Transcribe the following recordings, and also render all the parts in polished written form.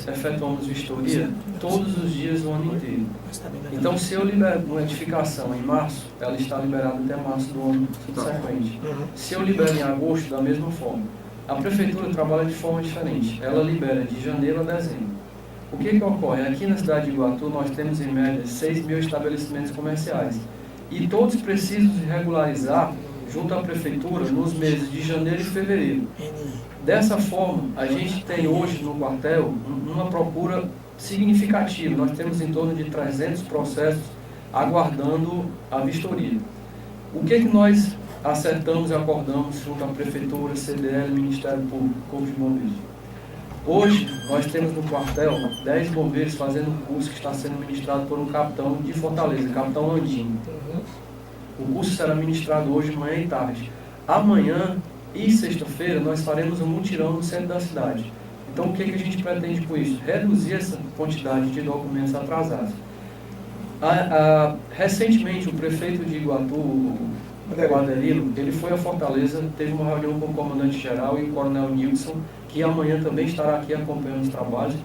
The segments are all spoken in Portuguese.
nós efetuamos vistoria todos os dias do ano inteiro. Então, se eu libero uma edificação em março, ela está liberada até março do ano subsequente. Se eu libero em agosto, da mesma forma. A prefeitura trabalha de forma diferente. Ela libera de janeiro a dezembro. O que ocorre? Aqui na cidade de Iguatu, nós temos em média 6 mil estabelecimentos comerciais. E todos precisam se regularizar junto à prefeitura nos meses de janeiro e fevereiro. Dessa forma, a gente tem hoje no quartel uma procura significativa. Nós temos em torno de 300 processos aguardando a vistoria. O que nós acertamos e acordamos junto à prefeitura, CDL, Ministério Público, Corpo de Bombeiros? Hoje, nós temos no quartel 10 bombeiros fazendo um curso que está sendo ministrado por um capitão de Fortaleza, capitão Landinho. O curso será ministrado hoje, manhã e tarde. Amanhã e sexta-feira, nós faremos um mutirão no centro da cidade. Então, o que a gente pretende com isso? Reduzir essa quantidade de documentos atrasados. Recentemente, o prefeito de Iguatu, o Adelino, ele foi a Fortaleza, teve uma reunião com o comandante-geral e o coronel Nilson, que amanhã também estará aqui acompanhando os trabalhos.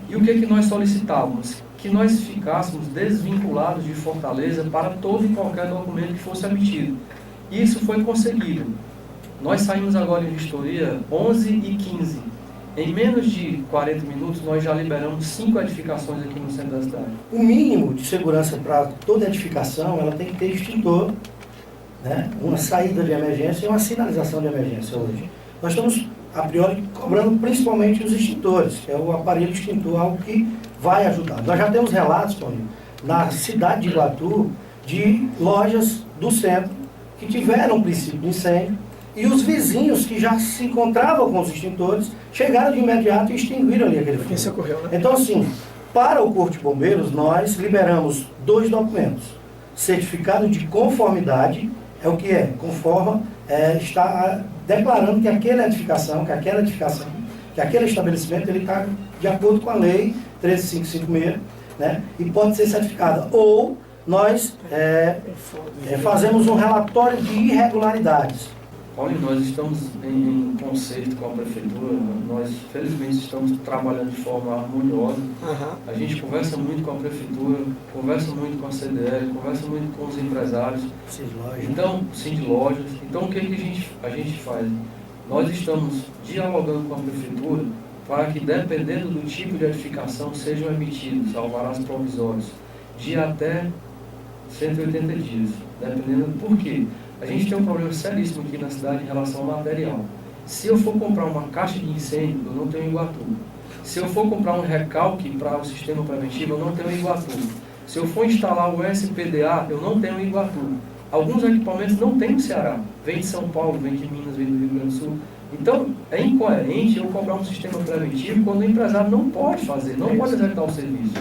E o que nós solicitávamos? Que nós ficássemos desvinculados de Fortaleza para todo e qualquer documento que fosse emitido. E isso foi conseguido. Nós saímos agora em vistoria 11h15. Em menos de 40 minutos, nós já liberamos 5 edificações aqui no centro da cidade. O mínimo de segurança para toda edificação, ela tem que ter extintor, né? Uma saída de emergência e uma sinalização de emergência hoje. Nós estamos, a priori, cobrando principalmente os extintores, que é o aparelho extintor, algo que vai ajudar. Nós já temos relatos, Toninho, na cidade de Iguatu, de lojas do centro que tiveram princípio de incêndio, e os vizinhos que já se encontravam com os extintores chegaram de imediato e extinguiram ali aquele fogo. Isso ocorreu, né? Então, assim, para o Corpo de Bombeiros, nós liberamos 2 documentos. Certificado de conformidade, é o que é, conforma, está declarando que aquela edificação, que aquele estabelecimento, ele está de acordo com a lei 13556, né? E pode ser certificada. Ou nós fazemos um relatório de irregularidades. Paulinho, nós estamos em concerto com a prefeitura, nós felizmente estamos trabalhando de forma harmoniosa. A gente conversa muito com a prefeitura, conversa muito com a CDL, conversa muito com os empresários. Então, sim, de lojas. Então, o que a gente faz? Nós estamos dialogando com a prefeitura para que, dependendo do tipo de edificação, sejam emitidos alvarás provisórios de até 180 dias, dependendo. Por quê? A gente tem um problema seríssimo aqui na cidade em relação ao material. Se eu for comprar uma caixa de incêndio, eu não tenho em Iguatu. Se eu for comprar um recalque para o sistema preventivo, eu não tenho em Iguatu. Se eu for instalar o SPDA, eu não tenho em Iguatu. Alguns equipamentos não tem no Ceará. Vem de São Paulo, vem de Minas, vem do Rio Grande do Sul. Então, é incoerente eu cobrar um sistema preventivo quando o empresário não pode fazer, não pode executar o serviço.